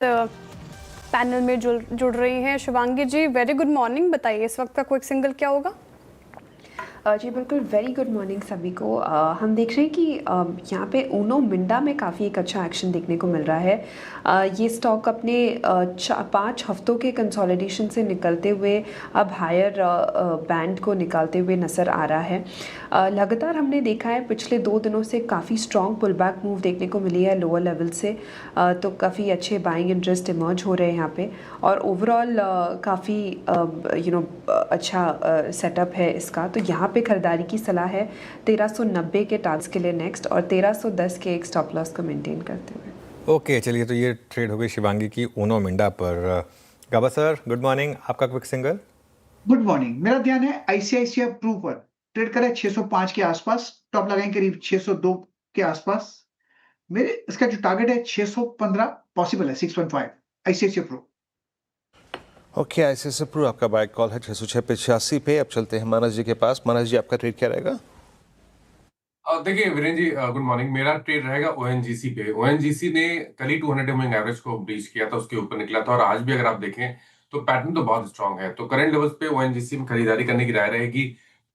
Panel में जुड़ रही हैं Shivangi ji. Very good morning. बताइए इस वक्त का क्विक सिंगल क्या होगा? जी बिल्कुल, वेरी गुड मॉर्निंग सभी को। हम देख रहे हैं कि यहाँ पे ऊनो मिंडा में काफ़ी एक अच्छा एक्शन देखने को मिल रहा है। ये स्टॉक अपने 5 हफ्तों के कंसोलिडेशन से निकलते हुए अब हायर बैंड को निकालते हुए नज़र आ रहा है। लगातार हमने देखा है पिछले 2 दिनों से काफ़ी स्ट्रॉन्ग पुल बैक मूव देखने को मिली है लोअर लेवल से। तो काफ़ी अच्छे बाइंग इंटरेस्ट इमर्ज हो रहे हैं यहाँ पे, और ओवरऑल काफ़ी अच्छा सेटअप है इसका। तो यहाँ पे खरीदारी की सलाह है 1390 के टारगेट्स के लिए नेक्स्ट, और 1310 के एक स्टॉप लॉस को मेंटेन करते हुए। ओके चलिए, तो ये ट्रेड हो गई शिवांगी की ऊनो मिंडा पर। गाबा सर गुड मॉर्निंग, आपका क्विक सिंगल। Good morning. मेरा ध्यान है आईसीआईसीआई प्रू पर ट्रेड करें 605 के आसपास, टॉप लगाएं करीब 602 के आसपास। मेरे इसका जो टारगेट है 615 पॉसिबल है, 615 ICICI Pru. Okay ICICI Pru आपका बाय कॉल है 686 पे। अब चलते हैं मानस जी के पास। मानस जी आपका ट्रेड क्या रहेगा? देखिए वीरेंद्र जी, गुड मॉर्निंग। मेरा ट्रेड रहेगा ओएनजीसी पे। ओएनजीसी ने कल ही 200 मूविंग एवरेज को ब्रीच किया था, उसके ऊपर निकला था, और आज भी अगर आप देखें तो पैटर्न तो बहुत स्ट्रांग है। तो करंट लेवल्स पे ओएनजीसी में खरीदारी करने की राय रहेगी।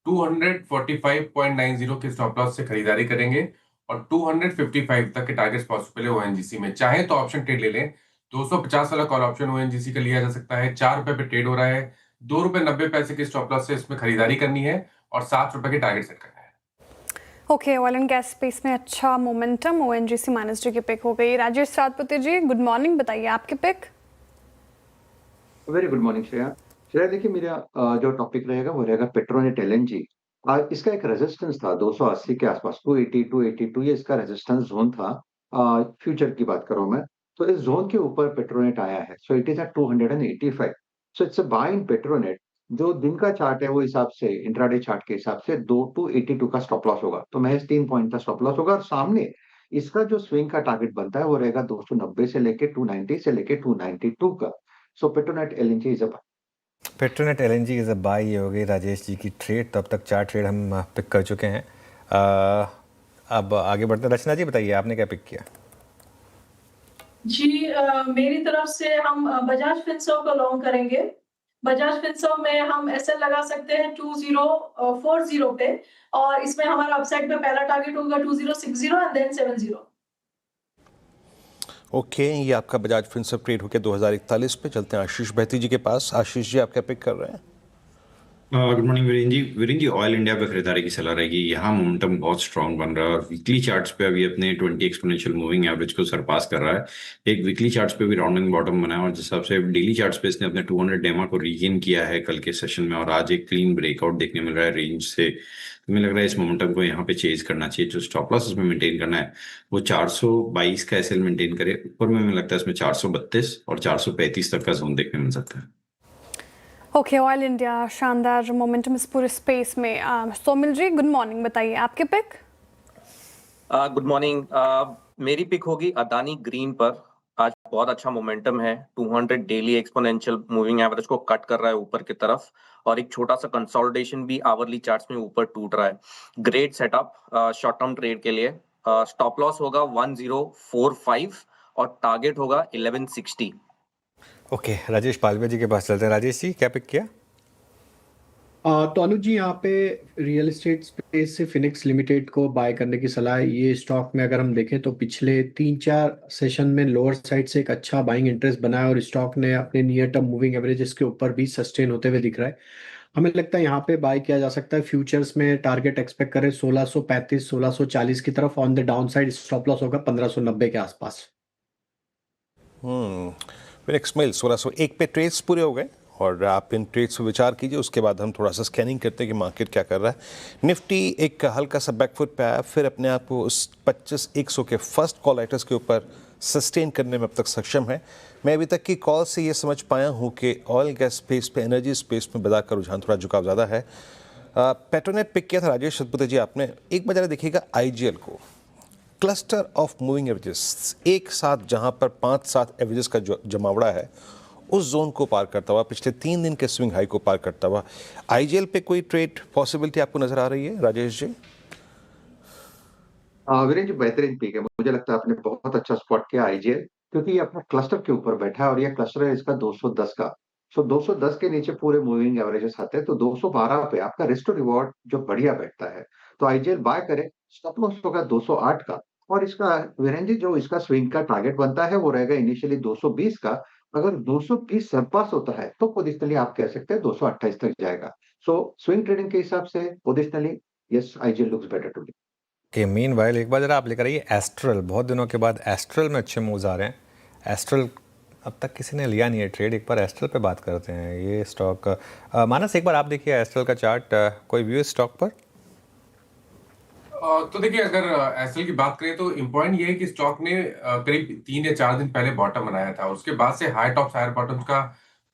245.90 के स्टॉप लॉस से खरीदारी करेंगे, और 255 तक के टारगेट्स पॉसिबल है ओएनजीसी में। चाहे तो ऑप्शन ट्रेड ले लें। 250 वाला कॉल ऑप्शन ओएनजीसी का लिया जा सकता है। 4 रुपए पे ट्रेड हो रहा है। 2 रुपए 90 पैसे के स्टॉप लॉस से इसमें खरीदारी करनी है, और 7 रुपए के टारगेट सेट करना है। Okay, oil and gas space में अच्छा मोमेंटम। ओएनजीसी माइनस जी की पिक हो गई। राजेश सातपुते जी गुड मॉर्निंग, बताइए आपकी pick. Very good morning Shreya. Shreya देखिए, मेरा जो टॉपिक रहेगा वो रहेगा पेट्रोनेट एलएनजी। इसका एक रेजिस्टेंस था 280 के आसपास, 280 282 ये इसका रेजिस्टेंस जोन था। फ्यूचर की बात कर रहा हूं मैं। तो इस जोन के ऊपर पेट्रोनेट आया है, so it is at 285। So it's a buy in Petronet. जो दिन का चार्ट है वो हिसाब से, इंट्राडे चार्ट के हिसाब से 282 का स्टॉप लॉस होगा, तो महज 3 पॉइंट का स्टॉप लॉस होगा। और सामने इसका जो स्विंग का टारगेट बनता है वो रहेगा 290 से लेके 290 से लेके 292 का। So Petronet LNG is a Petronet LNG is a buy. ये हो गई राजेश जी की ट्रेड। तब तक 4 ट्रेड हम पिक कर चुके हैं। अब आगे बढ़ते हैं। रचना जी बताइए आपने क्या पिक किया? जी मेरी तरफ से हम बजाज फिनसर्व को लॉन्ग करेंगे। बजाज फिनसर्व में हम एसएल लगा सकते हैं 2040 पे, और इसमें हमारा अपसाइड पे पहला टारगेट होगा 2060 एंड देन 70। ओके ये आपका बजाज फिनसर्व ट्रेड होकर 2041 पे। चलते हैं आशीष बहती जी के पास। आशीष जी आप क्या पिक कर रहे हैं? Good morning Virendra ji. Virendra ji, oil India पे खरीदारी की सलाह रहेगी। यहाँ मोमेंटम बहुत स्ट्रांग बन रहा है, और वीकली चार्ट्स पे अभी अपने 20 एक्सपोनेंशियल मूविंग एवरेज को सरपास कर रहा है। एक वीकली चार्ट्स पे भी राउंडिंग बॉटम बना है, और जिस हिसाब से डेली चार्ट्स पे इसने अपने 200 डेमा को रीगेन किया है कल के सेशन में, और आज एक क्लीन ब्रेकआउट देखने मिल रहा है रेंज से। तो मुझे लग रहा है इस मोमेंटम को यहाँ पे चेज करना चाहिए। जो स्टॉप लॉस इसमें मेंटेन करना है वो 422 का एसएल मेंटेन करे। ऊपर में मुझे लगता है इसमें 432 और 435 तक का जोन देखने मिल सकता है। ओके, ऑयल इंडिया शानदार मोमेंटम इस पूरे स्पेस में। सोमिल जी गुड मॉर्निंग, बताइए आपके पिक। Good morning. मेरी पिक होगी अदानी ग्रीन पर। आज बहुत अच्छा मोमेंटम है। 200 डेली एक्सपोनेंशियल मूविंग एवरेज को कट कर रहा है ऊपर की तरफ, और एक छोटा सा कंसोलिडेशन भी आवरली चार्ट्स में ऊपर टूट रहा है। Great setup short term trade के लिए। स्टॉप लॉस होगा 1045 और टारगेट होगा 1160। ओके राजेश पालवे जी के पास चलते हैं। राजेश जी क्या पिक किया? तो अनुज जी, यहाँ पे रियल एस्टेट स्पेस से फिनिक्स लिमिटेड को बाय करने की सलाह है। ये स्टॉक में अगर हम देखें तो पिछले 3-4 सेशन में लोअर साइड से एक अच्छा बाइंग इंटरेस्ट बना है, और स्टॉक ने अपने नियर टर्म मूविंग एवरेजेस के ऊपर भी सस्टेन होते हुए दिख रहा है। हमें लगता है यहाँ पे बाय किया जा सकता है। फ्यूचर्स में टारगेट एक्सपेक्ट करें 1635 1640 की तरफ। On the down side stop loss होगा 1590 के आसपास। फिनिक्स मिल 1601 पे ट्रेड्स पूरे हो गए, और आप इन ट्रेड्स पर विचार कीजिए। उसके बाद हम थोड़ा सा स्कैनिंग करते हैं कि मार्केट क्या कर रहा है। निफ्टी एक हल्का सा बैकफुट पे आया, फिर अपने आप को उस 25,100 के फर्स्ट कॉल राइटर्स के ऊपर सस्टेन करने में अब तक सक्षम है। मैं अभी तक की कॉल से ये समझ पाया हूँ कि ऑयल गैस स्पेस पे, एनर्जी स्पेस में बाजार का रुझान थोड़ा झुकाव ज़्यादा है। पेट्रोनेट पिक किया था राजेश सतपुते जी आपने। एक बार जरा देखिएगा आईजीएल को। क्लस्टर ऑफ मूविंग एवरेजेस एक साथ जहाँ पर 5-7 एवरेजेस का जो जमावड़ा है, उस जोन को पार करता हुआ, पिछले 3 दिन के स्विंग हाई को पार करता हुआ आईजीएल पे कोई ट्रेड पॉसिबिलिटी आपको नजर आ रही है राजेश जी? वीरेंद्र जी, बेहतरीन पिक है। मुझे लगता है आपने बहुत अच्छा स्पॉट किया आईजीएल, क्योंकि ये अपना क्लस्टर के ऊपर बैठा है और ये क्लस्टर है इसका 210 का। सो 210 के नीचे पूरे मूविंग एवरेजेस आते हैं, तो 212 पे आपका रिस्क टू रिवॉर्ड जो बढ़िया बैठता है। तो आईजीएल बाय करें, स्टॉप लॉस होगा 208 का, और इसका वीरेंद्र जी जो इसका स्विंग का टारगेट बनता है वो रहेगा इनिशियली 220 का। अगर 220 सरपास होता है तो पोजिशनली आप कह सकते हैं 228 तक जाएगा। सो स्विंग ट्रेडिंग के हिसाब से positionally yes, IGL looks better to me. कि मीनवाइल एक बार जरा आप लेकर आइए एस्ट्रल। बहुत दिनों के बाद एस्ट्रल में अच्छे मूव्स आ रहे हैं। एस्ट्रल अब तक किसी ने लिया नहीं है ट्रेड, एक बार एस्ट्रल पे बात करते हैं। ये स्टॉक मानस एक बार आप देखिए एस्ट्रल का चार्ट, कोई व्यू इस स्टॉक पर? तो देखिए, अगर एसएल की बात करें तो इम्पॉर्टेंट ये है कि स्टॉक ने करीब 3 या 4 दिन पहले बॉटम बनाया था, उसके बाद से हाई टॉप्स हायर बॉटम्स का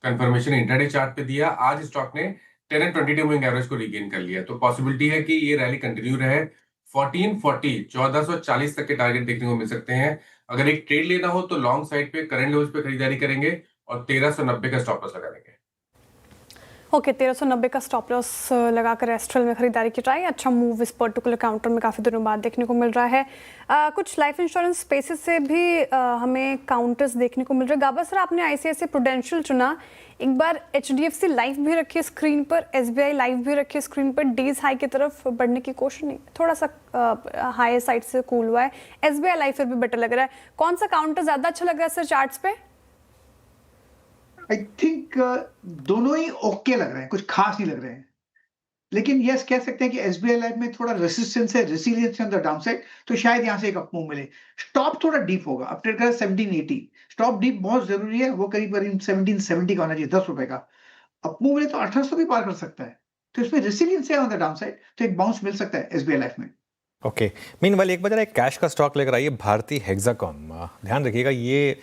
कंफर्मेशन इंट्राडे चार्ट पे दिया। आज स्टॉक ने 10 एंड 20 डे मूविंग एवरेज को रीगेन कर लिया, तो पॉसिबिलिटी है कि ये रैली कंटिन्यू रहे। 1440 तक के टारगेट देखने को मिल सकते हैं। अगर एक ट्रेड लेना हो तो लॉन्ग साइड पे करंट लेवल्स पे खरीदारी करेंगे और 1390 का स्टॉप लॉस लगा देंगे। ओके 1390 का स्टॉप लॉस लगाकर एस्ट्रल में खरीदारी की ट्राई। अच्छा मूव इस पर्टिकुलर काउंटर में काफ़ी दिनों बाद देखने को मिल रहा है। कुछ लाइफ इंश्योरेंस स्पेसेस से भी हमें काउंटर्स देखने को मिल रहे हैं। गाबा सर, आपने आईसीआईसीआई प्रूडेंशियल चुना, एक बार एचडीएफसी लाइफ भी रखी है स्क्रीन पर, एसबीआई लाइफ भी रखी है स्क्रीन पर। डेज हाई की तरफ बढ़ने की कोशिश नहीं, थोड़ा सा हाई साइड से कूल हुआ है। एसबीआई लाइफ फिर भी बेटर लग रहा है। कौन सा काउंटर ज़्यादा अच्छा लग रहा है सर चार्ट्स पे? आई थिंक दोनों ही ओके लग रहे हैं, कुछ खास नहीं लग रहे हैं। लेकिन यस कह सकते हैं कि एसबीआई लाइफ में थोड़ा रेसिस्टेंस है, रेसिलियंस है ऑन द डाउनसाइड, तो शायद यहां से एक अपमूव मिले। स्टॉप थोड़ा डीप होगा, अब ट्रेड करें 1780, स्टॉप डीप बहुत जरूरी है, वो करीब करीब 1770 का होना चाहिए, 10 रुपए का। अपमूव मिले तो 1800 भी पार कर सकता है, तो इसमें रेसिलियंस है ऑन द डाउनसाइड, तो एक बाउंस मिल सकता है एसबीआई लाइफ में। ओके, मीनवाइल एक बार जरा एक कैश का स्टॉक लेकर आइए, भारतीय हेक्साकॉम। ध्यान रखिएगा ये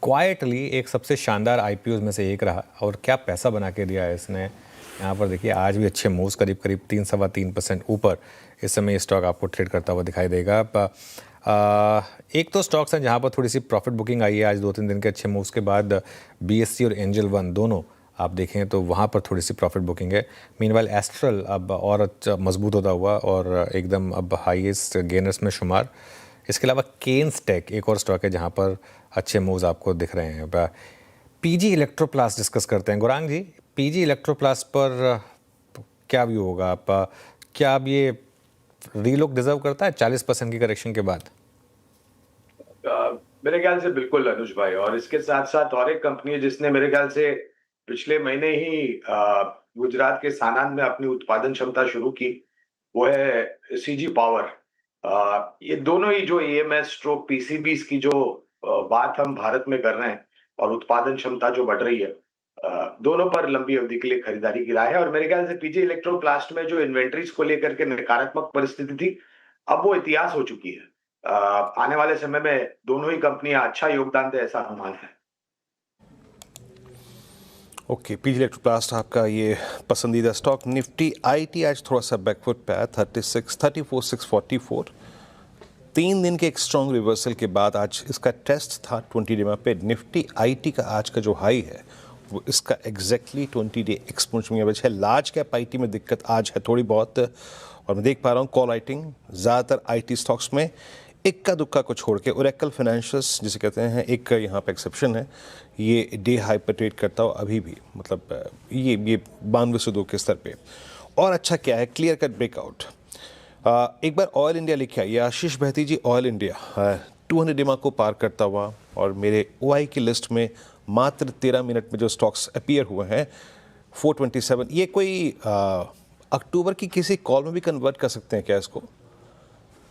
क्वाइटली एक सबसे शानदार आईपीओ में से एक रहा, और क्या पैसा बना के दिया है इसने। यहाँ पर देखिए आज भी अच्छे मूव्स, करीब करीब 3-3.25% ऊपर इस समय ये स्टॉक आपको ट्रेड करता हुआ दिखाई देगा। एक तो स्टॉक्स हैं जहाँ पर थोड़ी सी प्रॉफिट बुकिंग आई है आज 2-3 दिन के अच्छे मूव्स के बाद। बीएससी और एंजल वन दोनों आप देखें तो वहाँ पर थोड़ी सी प्रॉफिट बुकिंग है। मीनवाइल एस्ट्रल अब और मजबूत होता हुआ और एकदम अब हाईएस्ट गेनर्स में शुमार। इसके अलावा केन्स टेक एक और स्टॉक है जहाँ पर अच्छे मूव्स आपको दिख रहे हैं। पीजी इलेक्ट्रोप्लास्ट डिस्कस करते हैं। गौरांग जी, पीजी इलेक्ट्रोप्लास्ट पर क्या व्यू होगा आपका? क्या अब ये रीलुक डिजर्व करता है 40% की करेक्शन के बाद? मेरे ख्याल से बिल्कुल अनुज भाई, और इसके साथ साथ और एक कंपनी है जिसने मेरे ख्याल से पिछले महीने ही गुजरात के सानान में अपनी उत्पादन क्षमता शुरू की, वो है सीजी पावर। ये दोनों ही जो ईएमएस स्ट्रोक पीसीबीज की जो बात हम भारत में कर रहे हैं और उत्पादन क्षमता जो बढ़ रही है, दोनों पर लंबी अवधि के लिए खरीदारी की राय है। और मेरे ख्याल से पीजी इलेक्ट्रोप्लास्ट में जो इन्वेंट्रीज को लेकर के नकारात्मक परिस्थिति थी, अब वो इतिहास हो चुकी है। आने वाले समय में दोनों ही कंपनियां अच्छा योगदान दे, ऐसा अनुमान है। ओके, पीजी इलेक्ट्रोप्लास्ट आपका ये पसंदीदा स्टॉक। निफ्टी आईटी आज थोड़ा सा बैकफुट पे है, 34,644। 3 दिन के एक स्ट्रॉन्ग रिवर्सल के बाद आज इसका टेस्ट था 20 डे पे। निफ्टी आईटी का आज का जो हाई है वो इसका एग्जैक्टली 20 डे एक्सपोनेंशियल एवरेज है। लार्ज कैप आईटी में दिक्कत आज है थोड़ी बहुत, और मैं देख पा रहा हूँ कॉल राइटिंग ज़्यादातर आईटी स्टॉक्स में इक्का दुक्का को छोड़ के। ओरेकल फाइनेंशियल्स जिसे कहते हैं, एक यहाँ पे एक्सेप्शन है, ये डे हाई पर ट्रेड करता हो अभी भी, मतलब ये 9202 के स्तर पे। और अच्छा क्या है, क्लियर कट ब्रेकआउट। एक बार ऑयल इंडिया लिखे आइए, आशीष बहती जी। ऑयल इंडिया 200 डिमा को पार करता हुआ, और मेरे ओआई की लिस्ट में मात्र 13 मिनट में जो स्टॉक्स अपीयर हुए हैं 427। ये कोई अक्टूबर की किसी कॉल में भी कन्वर्ट कर सकते हैं क्या इसको?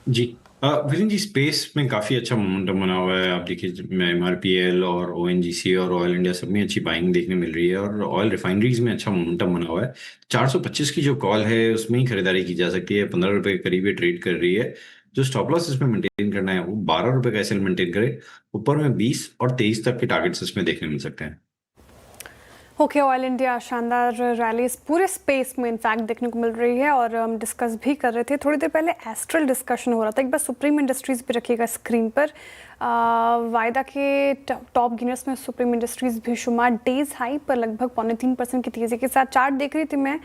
जी विलिन जी, स्पेस में काफ़ी अच्छा मोमेंटम बना हुआ है। आप देखिए एमआरपीएल और ओएनजीसी और ऑयल इंडिया सब में अच्छी बाइंग देखने मिल रही है, और ऑयल रिफाइनरीज में अच्छा मोमेंटम बना हुआ है। 425 की जो कॉल है उसमें ही खरीदारी की जा सकती है। 15 रुपये के करीब ये ट्रेड कर रही है। जो स्टॉप लॉस इसमें मेंटेन करना है वो 12 रुपये का एसएल मेंटेन करे। ऊपर में 20 और 23 तक के टारगेट्स इसमें देखने मिल सकते हैं। ओके, ऑयल इंडिया शानदार रैलीज पूरे स्पेस में इनफैक्ट देखने को मिल रही है, और हम डिस्कस भी कर रहे थे थोड़ी देर पहले, एस्ट्रल डिस्कशन हो रहा था। एक बार सुप्रीम इंडस्ट्रीज़ भी रखिएगा स्क्रीन पर। वायदा के टॉप गेनर्स में सुप्रीम इंडस्ट्रीज़ भी शुमार। डेज हाई पर लगभग 3.25% की तेज़ी के साथ चार्ट देख रही थी मैं।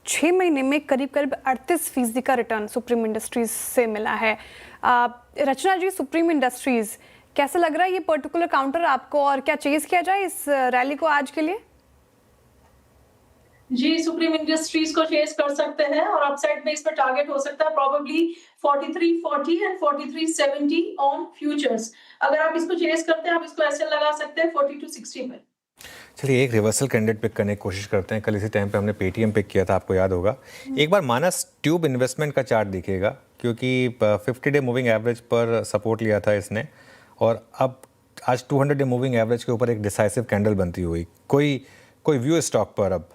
6 महीने में करीब करीब 38% का रिटर्न सुप्रीम इंडस्ट्रीज़ से मिला है। रचना जी, सुप्रीम इंडस्ट्रीज़ कैसा लग रहा है ये पर्टिकुलर काउंटर आपको, और क्या चेज किया जाए इस रैली को आज के लिए? जी, सुप्रीम इंडस्ट्रीज को चेस कर सकते हैं और अपसाइड में इसमें टारगेट हो सकता है प्रोबेबली 4340 एंड 4370 ऑन फ्यूचर्स। अगर आप इसको चेस करते हैं, आप इसको ऐसे लगा सकते हैं 4260 में। चलिए एक रिवर्सल कैंडिडेट पिक करने की कोशिश करते हैं। कल इसी टाइम पे हमने पेटीएम पिक किया था, आपको याद होगा। एक बार मानस ट्यूब इन्वेस्टमेंट का चार्ट दिखेगा, क्योंकि 50 डे मूविंग एवरेज पर सपोर्ट लिया था इसने, और अब आज 200 डे मूविंग एवरेज के ऊपर एक डिसाइसिव कैंडल बनती हुई। कोई व्यू स्टॉक पर अब?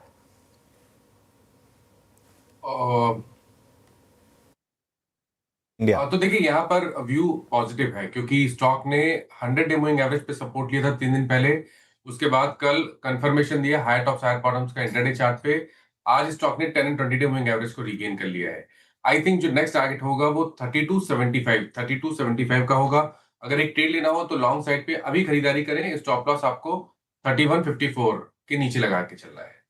तो देखिए यहाँ पर व्यू पॉजिटिव है, क्योंकि स्टॉक ने 100 डे मूविंग एवरेज पे सपोर्ट लिया था 3 दिन पहले। उसके बाद कल कंफर्मेशन दिया हायर टॉप्स हायर बॉटम्स का इंटरडे चार्ट पे। आज स्टॉक ने 10 एंड 20 डे मूविंग एवरेज को रीगेन कर लिया है। आई थिंक जो नेक्स्ट टारगेट होगा वो 3275 का होगा। अगर एक ट्रेड लेना हो तो लॉन्ग साइड पे अभी खरीदारी करें। स्टॉप लॉस आपको 3154 के नीचे लगा के चल रहा है।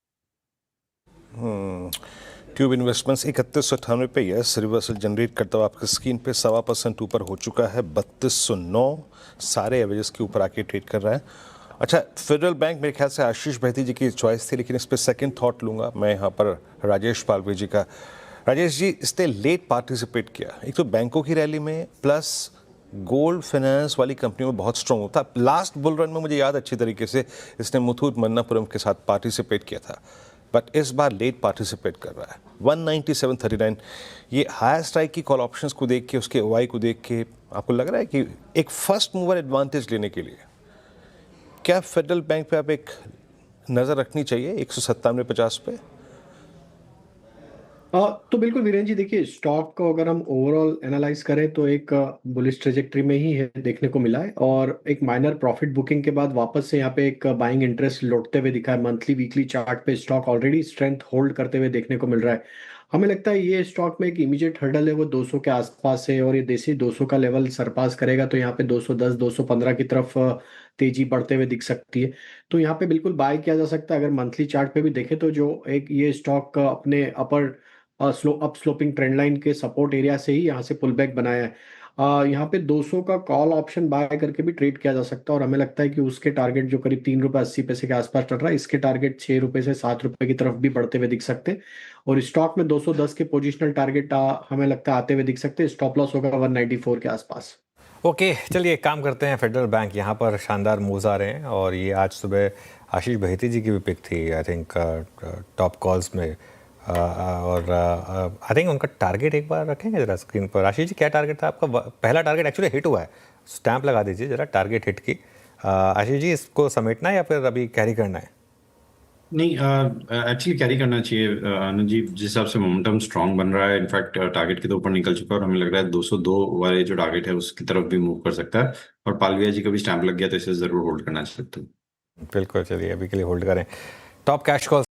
ट्यूब इन्वेस्टमेंट्स 3198 पे यस रिवर्सल जनरेट करता हुआ आपकी स्क्रीन पे 1.25% ऊपर हो चुका है। 3209 सारे एवरेजेस के ऊपर आके ट्रेड कर रहा है। अच्छा, फेडरल बैंक मेरे ख्याल से आशीष भैती जी की चॉइस थी, लेकिन इस पर सेकंड थॉट लूंगा मैं यहाँ पर राजेश पालवे जी का। राजेश जी, इसने लेट पार्टिसिपेट किया, एक तो बैंकों की रैली में, प्लस गोल्ड फाइनेंस वाली कंपनियों में बहुत स्ट्रॉन्ग था। लास्ट बुल रन में मुझे याद अच्छी तरीके से इसने मुथूट मन्नापुरम के साथ पार्टिसिपेट किया था, बट इस बार लेट पार्टिसिपेट कर रहा है। 197.39 ये हायर स्ट्राइक की कॉल ऑप्शंस को देख के, उसके ओआई को देख के आपको लग रहा है कि एक फर्स्ट मूवर एडवांटेज लेने के लिए क्या फेडरल बैंक पे आप एक नज़र रखनी चाहिए 197.50 पे? तो बिल्कुल वीरेंद्र जी, देखिए स्टॉक को अगर हम ओवरऑल एनालाइज करें तो एक बुलिश ट्रेजेक्टरी में ही है देखने को मिला है, और एक माइनर प्रॉफिट बुकिंग के बाद वापस से यहाँ पे एक बाइंग इंटरेस्ट लौटते हुए दिखा है। मंथली वीकली चार्ट पे स्टॉक ऑलरेडी स्ट्रेंथ होल्ड करते हुए देखने को मिल रहा है। हमें लगता है ये स्टॉक में एक इमीडिएट हर्डल है वो 200 के आसपास है, और ये देसी 200 का लेवल सरपास करेगा तो यहाँ पे 210 215 की तरफ तेजी बढ़ते हुए दिख सकती है। तो यहाँ पे बिल्कुल बाय किया जा सकता है। अगर मंथली चार्ट पे भी देखें तो जो एक ये स्टॉक अपने अपर अप स्लोपिंग ट्रेंड लाइन के सपोर्ट एरिया से ही यहाँ से पुल बैक बनाया है। यहाँ पे 200 का कॉल ऑप्शन बाय करके भी ट्रेड किया जा सकता है, और हमें लगता है कि उसके टारगेट जो करीब 3 रुपये 80 पैसे के आसपास चल रहा है, इसके टारगेट 6 रुपये से 7 रुपये की तरफ भी बढ़ते हुए दिख सकते हैं। और स्टॉक में 210 के पोजिशनल टारगेट हमें लगता है आते हुए दिख सकते हैं। स्टॉप लॉस होगा 194 के आसपास। ओके, चलिए एक काम करते हैं। फेडरल बैंक यहाँ पर शानदार मूव्स आ रहे हैं, और ये आज सुबह आशीष बहेती जी की भी पिक थी आई थिंक टॉप कॉल्स में, और आई थिंक उनका टारगेट एक बार रखेंगे जरा स्क्रीन पर। आशीष जी, क्या टारगेट था आपका? पहला टारगेट एक्चुअली हिट हुआ है, स्टैंप लगा दीजिए जरा टारगेट हिट की। आशीष जी, इसको समेटना है या फिर अभी कैरी करना है? नहीं, एक्चुअली कैरी करना चाहिए आनंद जी। जिस हिसाब से मोमेंटम स्ट्रांग बन रहा है, इनफैक्ट टारगेट के तो ऊपर निकल चुका है, और हमें लग रहा है 202 वाले जो टारगेट है उसकी तरफ भी मूव कर सकता है। और पालविया जी का भी स्टैंप लग गया तो इसे जरूर होल्ड करना चाहिए। बिल्कुल, चलिए अभी के लिए होल्ड करें। Top cash call